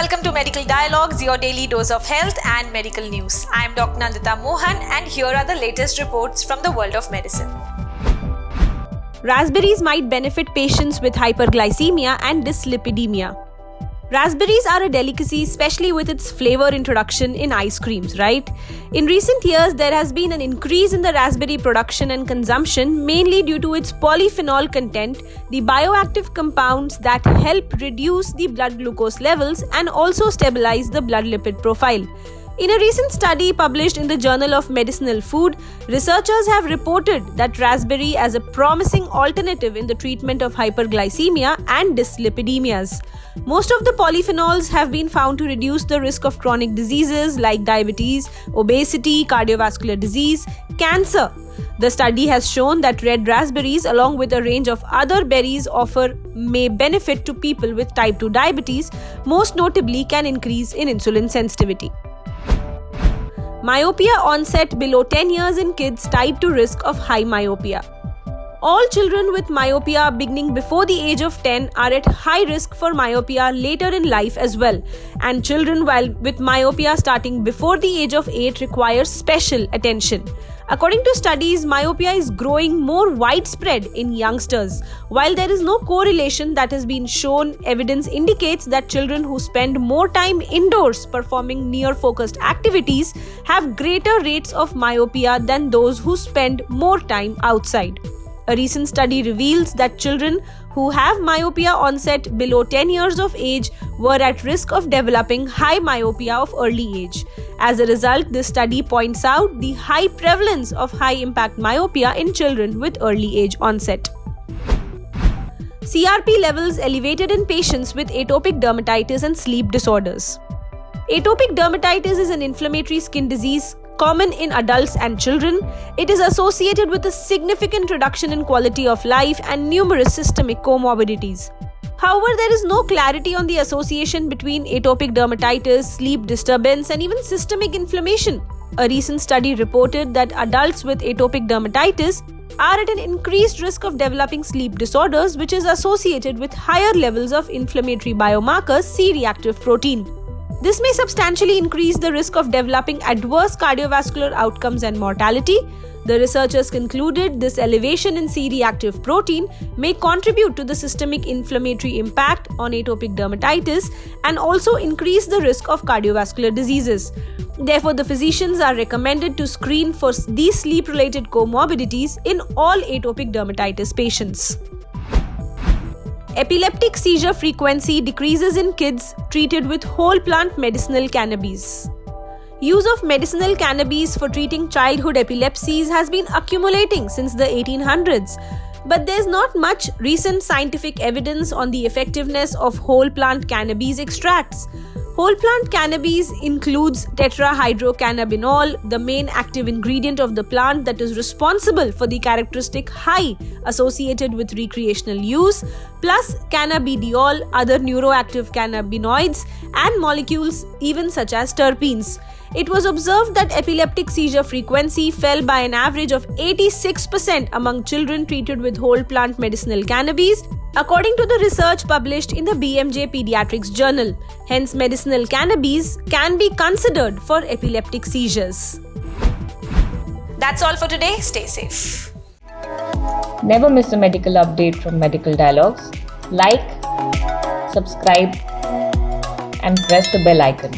welcome to Medical Dialogues, your daily dose of health and medical news. I am Dr. Nandita Mohan and here are the latest reports from the world of medicine. Raspberries might benefit patients with hyperglycemia and dyslipidemia. Raspberries are a delicacy, especially with its flavor introduction in ice creams, right? In recent years, there has been an increase in the raspberry production and consumption, mainly due to its polyphenol content, the bioactive compounds that help reduce the blood glucose levels and also stabilize the blood lipid profile. In a recent study published in the Journal of Medicinal Food, researchers have reported that raspberry as a promising alternative in the treatment of hyperglycemia and dyslipidemias. Most of the polyphenols have been found to reduce the risk of chronic diseases like diabetes, obesity, cardiovascular disease, cancer. The study has shown that red raspberries, along with a range of other berries, may benefit to people with type 2 diabetes, most notably can increase in insulin sensitivity. Myopia onset below 10 years in kids tied to risk of high myopia. All children with myopia beginning before the age of 10 are at high risk for myopia later in life as well, and children with myopia starting before the age of 8 require special attention. According to studies, myopia is growing more widespread in youngsters. While there is no correlation that has been shown, evidence indicates that children who spend more time indoors performing near-focused activities have greater rates of myopia than those who spend more time outside. A recent study reveals that children who have myopia onset below 10 years of age were at risk of developing high myopia of early age. As a result, this study points out the high prevalence of high-impact myopia in children with early age onset. CRP levels elevated in patients with atopic dermatitis and sleep disorders. Atopic dermatitis is an inflammatory skin disease common in adults and children. It is associated with a significant reduction in quality of life and numerous systemic comorbidities. However, there is no clarity on the association between atopic dermatitis, sleep disturbance, and even systemic inflammation. A recent study reported that adults with atopic dermatitis are at an increased risk of developing sleep disorders, which is associated with higher levels of inflammatory biomarkers C-reactive protein. This may substantially increase the risk of developing adverse cardiovascular outcomes and mortality. The researchers concluded this elevation in C-reactive protein may contribute to the systemic inflammatory impact on atopic dermatitis and also increase the risk of cardiovascular diseases. Therefore, the physicians are recommended to screen for these sleep-related comorbidities in all atopic dermatitis patients. Epileptic seizure frequency decreases in kids treated with whole plant medicinal cannabis. Use of medicinal cannabis for treating childhood epilepsies has been accumulating since the 1800s, but there's not much recent scientific evidence on the effectiveness of whole plant cannabis extracts. Whole plant cannabis includes tetrahydrocannabinol, the main active ingredient of the plant that is responsible for the characteristic high associated with recreational use, plus cannabidiol, other neuroactive cannabinoids, and molecules even such as terpenes. It was observed that epileptic seizure frequency fell by an average of 86% among children treated with whole plant medicinal cannabis, according to the research published in the BMJ Pediatrics Journal. Hence, medicinal cannabis can be considered for epileptic seizures. That's all for today. Stay safe. Never miss a medical update from Medical Dialogues. Like, subscribe, and press the bell icon.